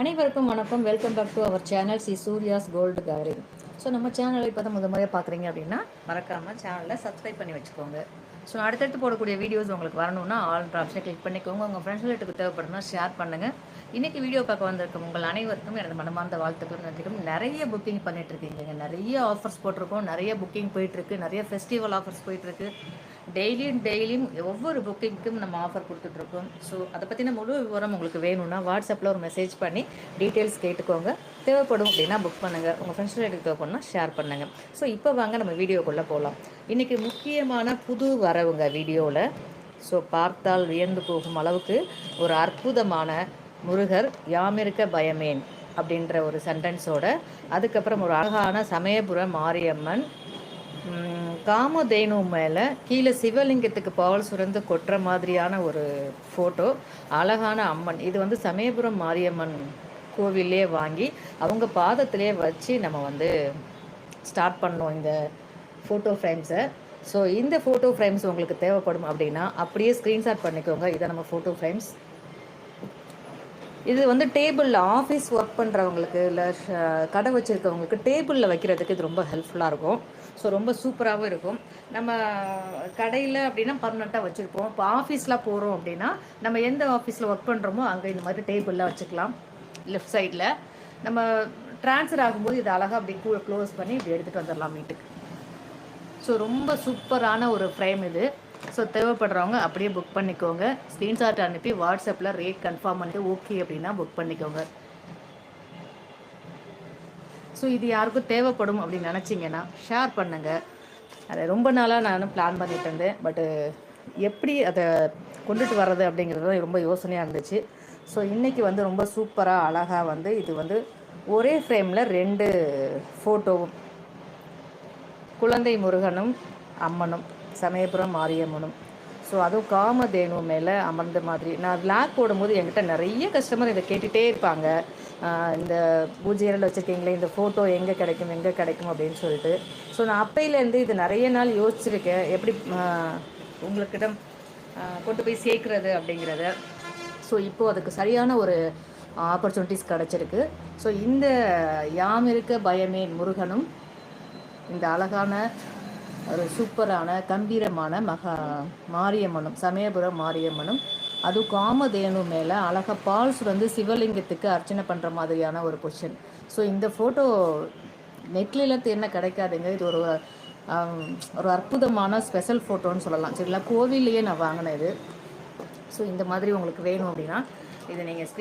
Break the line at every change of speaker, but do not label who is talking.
அனைவருக்கும் வணக்கம். Welcome back to our channel Surya's gold gallery. So நம்ம சேனலை இப்போ தான் முறையாக பார்க்குறீங்க அப்படின்னா மறக்காமல் சேனலை சப்ஸ்கிரைப் பண்ணி வச்சுக்கோங்க. ஸோ அடுத்தடுத்து போடக்கூடிய வீடியோஸ் உங்களுக்கு வரணும்னா ஆல் ஆப்ஷனை கிளிக் பண்ணிக்கோங்க. உங்கள் ஃப்ரெண்ட்ஸ்களுக்கு தேவைப்படுனா ஷேர் பண்ணுங்கள். இன்றைக்கி வீடியோ பார்க்க வந்திருக்கும் உங்கள் அனைவருக்கும் எனது மனமார்ந்த வாழ்த்துக்கள் நன்றிக்கும். நிறைய புக்கிங் பண்ணிட்டு இருக்கீங்க, நிறைய ஆஃபர்ஸ் போட்டிருக்கோம், நிறைய புக்கிங் போயிட்டுருக்கு, நிறைய ஃபெஸ்டிவல் ஆஃபர்ஸ் போயிட்டுருக்கு. டெய்லியும் ஒவ்வொரு புக்கிங்க்கும் நம்ம ஆஃபர் கொடுத்துட்ருக்கோம். ஸோ அதை பற்றின முழு விவரம் உங்களுக்கு வேணும்னா வாட்ஸ்அப்பில் ஒரு மெசேஜ் பண்ணி டீட்டெயில்ஸ் கேட்டுக்கோங்க. தேவைப்படும் அப்படின்னா புக் பண்ணுங்கள். உங்கள் ஃப்ரெண்ட்ஸ் எடுத்து தேவைப்படுனா ஷேர் பண்ணுங்கள். ஸோ இப்போ வாங்க நம்ம வீடியோக்குள்ளே போகலாம். இன்றைக்கி முக்கியமான புது வரவுங்க வீடியோவில். ஸோ பார்த்தால் வியந்து போகும் அளவுக்கு ஒரு அற்புதமான முருகர் யாமிருக்க பயமேன் அப்படின்ற ஒரு சென்டென்ஸோட, அதுக்கப்புறம் ஒரு அழகான சமயபுரம் மாரியம்மன் காமதேனு மேலே கீழே சிவலிங்கத்துக்கு பால் சுரந்து கொட்டுற மாதிரியான ஒரு ஃபோட்டோ, அழகான அம்மன். இது வந்து சமயபுரம் மாரியம்மன் கோவிலே வாங்கி அவங்க பாதத்திலே வச்சு நம்ம ஸ்டார்ட் பண்ணோம் இந்த ஃபோட்டோ ஃப்ரேம்ஸை. ஸோ இந்த ஃபோட்டோ ஃப்ரேம்ஸ் உங்களுக்கு தேவைப்படும் அப்படின்னா அப்படியே ஸ்க்ரீன்ஷாட் பண்ணிக்கோங்க. இதை நம்ம ஃபோட்டோ ஃப்ரேம்ஸ். இது வந்து டேபிளில் ஆஃபீஸ் ஒர்க் பண்ணுறவங்களுக்கு இல்லை கடை வச்சுருக்கவங்களுக்கு டேபிளில் வைக்கிறதுக்கு இது ரொம்ப ஹெல்ப்ஃபுல்லாக இருக்கும். ஸோ ரொம்ப சூப்பராகவும் இருக்கும். நம்ம கடையில் அப்படின்னா பர்மனெண்ட்டாக வச்சுருப்போம். இப்போ ஆஃபீஸ்லாம் போகிறோம் அப்படின்னா நம்ம எந்த ஆஃபீஸில் ஒர்க் பண்ணுறோமோ அங்கே இந்த மாதிரி டேபிளில் வச்சுக்கலாம். லெஃப்ட் சைடில் நம்ம ட்ரான்ஸ்ஃபர் ஆகும்போது இது அழகாக அப்படி க்ளோஸ் பண்ணி இப்படி எடுத்துகிட்டு வந்துடலாம் வீட்டுக்கு. ஸோ ரொம்ப சூப்பரான ஒரு ஃப்ரேம் இது. ஸோ தேவைப்படுறவங்க அப்படியே புக் பண்ணிக்கோங்க. ஸ்க்ரீன்ஷாட் அனுப்பி வாட்ஸ்அப்பில் ரேட் கன்ஃபார்ம் பண்ணிட்டு ஓகே அப்படின்னா புக் பண்ணிக்கோங்க. ஸோ இது யாருக்கும் தேவைப்படும் அப்படின்னு நினச்சிங்கன்னா ஷேர் பண்ணுங்கள். அதை ரொம்ப நாளாக நான் பிளான் பண்ணிட்டு இருந்தேன். பட்டு எப்படி அதை கொண்டுட்டு வர்றது அப்படிங்கிறது ரொம்ப யோசனையாக இருந்துச்சு. ஸோ இன்றைக்கி ரொம்ப சூப்பராக அழகாக இது ஒரே ஃப்ரேமில் 2 ஃபோட்டோவும், குழந்தை முருகனும் அம்மனும் சமயபுரம் மாரியம்மனும். ஸோ அதுவும் காமதேனு மேலே அமர்ந்த மாதிரி. நான் பிளாக் போடும்போது என்கிட்ட நிறைய கஸ்டமர் இதை கேட்டுகிட்டே இருப்பாங்க, இந்த பூஜையில் வச்சுருக்கீங்களே இந்த ஃபோட்டோ எங்கே கிடைக்கும் அப்படின்னு சொல்லிட்டு. ஸோ நான் அப்பையிலேருந்து இது நிறைய நாள் யோசிச்சிருக்கேன், எப்படி உங்களுக்கிட்ட கொண்டு போய் சேர்க்குறது அப்படிங்கிறத. ஸோ இப்போது அதுக்கு சரியான ஒரு ஆப்பர்ச்சுனிட்டிஸ் கிடச்சிருக்கு. ஸோ இந்த யாமிருக்க பயமேன் முருகனும் இந்த அழகான ஒரு சூப்பரான கம்பீரமான மாரியம்மனும் சமயபுரம் மாரியம்மனும், அதுவும் காமதேனு மேலே அழகாக பால் சுரந்து சிவலிங்கத்துக்கு அர்ச்சனை பண்ணுற மாதிரியான ஒரு பொசிஷன். ஸோ இந்த ஃபோட்டோ நெட்லாம் என்ன கிடைக்காதுங்க. இது ஒரு அற்புதமான ஸ்பெஷல் ஃபோட்டோன்னு சொல்லலாம். சரிங்களா, கோவில்லையே நான் வாங்கினேன் இது. ஸோ இந்த மாதிரி உங்களுக்கு வேணும் அப்படின்னா இதை நீங்கள்